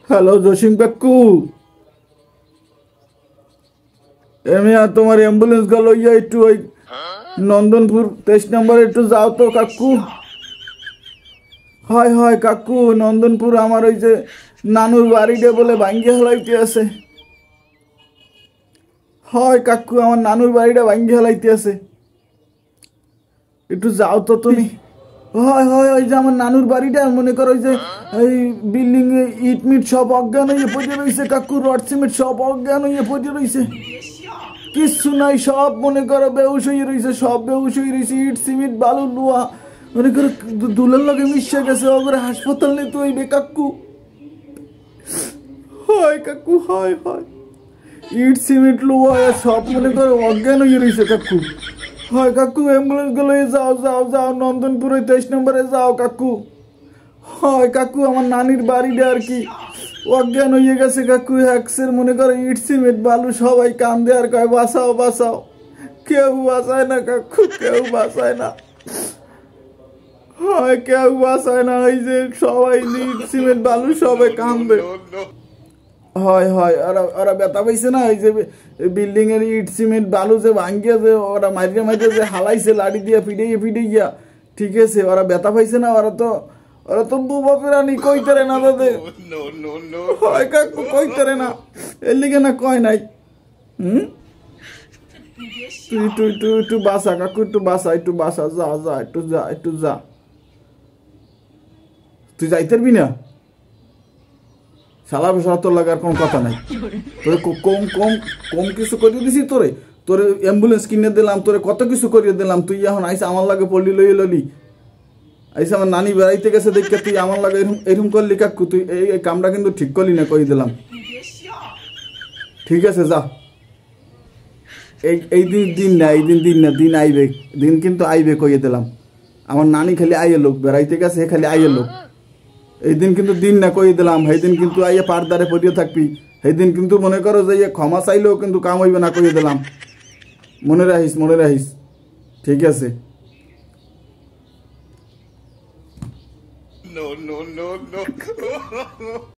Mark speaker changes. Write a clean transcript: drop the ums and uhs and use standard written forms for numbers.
Speaker 1: Hello Jasim কাকু, এমনি আর তোমার অ্যাম্বুলেন্স গেল ইয়া একটু ওই নন্দনপুর 23 নম্বরে একটু যাও তো কাকু। হয় হয় কাকু, নন্দনপুর আমার ওই যে নানুর বাড়িটা বলে ভাঙ্গিয়া হলাইতে আছে। হয় কাকু, আমার নানুর বাড়িটা ভাঙ্গিয়া হলাইতে আছে, একটু যাও তো তুমি। হয় হয়, ওই যে আমার নানুর বাড়িটা মনে করো ওই যে এই বিল্ডিং এ ইট মিট সব অজ্ঞান হয়ে পড়ে রয়েছে কাকু, রড সিমেন্ট সব অজ্ঞান হয়ে পড়ে রয়েছে, কিচ্ছু নাই, সব মনে করো বেউস হয়ে রয়েছে, সব বেউস হয়ে রয়েছে, ইট সিমেন্ট বালু লোয়া মনে করো দুলের লগে মিশে গেছে, ওগুলো হাসপাতাল নিতে হইবে কাকু। হয় কাকু, হয় হয়, ইট সিমেন্ট লোয়া সব মনে করো অজ্ঞান হয়ে রয়েছে কাকু। হয় কাকু, অ্যাম্বুলেন্স গুলো যাও যাও যাও, নন্দনপুরে 23 নম্বরে যাও কাকু। হয় কাকু, আমার নানির বাড়িটা আর কি অজ্ঞান হয়ে গেছে কাকু, একসের মনে করো ইট সিমেন্ট বালু সবাই কান্দে আর কয় বাঁচাও বাঁচাও, কেউ বাঁচায় না কাকু, কেউ বাঁচায় না। হয় কেউ বাঁচায় না, এই যে সবাই ইট সিমেন্ট বালু সবাই কান্দে। হয় হয়, ওরা ওরা ব্যথা পাইছে না, এই যে বিল্ডিং এর ইট সিমেন্ট বালু যে ভাঙ্গিয়া যে ওরা মারিয়ে মারিয়ে যে হালাইছে লাড়ি দিয়া ফিটাইয়া ফিটাইয়া, ঠিক আছে, ওরা ব্যথা পাইছে না, ওরা তো বুবা প্রাণী, কইতারে না তাদের। হয় কাকু, কইতারে না, এর লিগে না কয় নাই। তুই তুই তুই একটু বাসা কাকু, একটু বাসা, একটু বাসা, যা যা, একটু যা, একটু যা। তুই যাইতে পারবি না? শালা বেশা তোর লাগার কোনো কথা নাই, তোরে কম কম কম কিছু করিয়ে দিছি, তোরে অ্যাম্বুলেন্স কিনে দিলাম, তোরে কত কিছু করিয়ে দিলাম, তুই এখন আইসা আমার লাগে পড়লি লই ললি, আইসা আমার নানি বেড়াইতে গেছে দেখে তুই আমার লাগে এরকম এরকম করলি কাকু, তুই এই কামটা কিন্তু ঠিক করলি না, কই দিলাম। ঠিক আছে যা, এই দিন না, দিন না, দিন আইবে, দিন কিন্তু আইবে, কইয়ে দিলাম। আমার নানি খালি আইয়ে লোক, বেড়াইতে গেছে খালি আইয়ে লোক, এই দিন কিন্তু দিন না, কই দিলাম। সেই দিন কিন্তু আইয়া পারদারে পড়িয়ে থাকবি, সেই দিন কিন্তু মনে করো যে ক্ষমা চাইলেও কিন্তু কাম হইবে না, কইয়ে দিলাম। মনে রাখিস, মনে রাখিস, ঠিক আছে।
Speaker 2: No, no, no, no.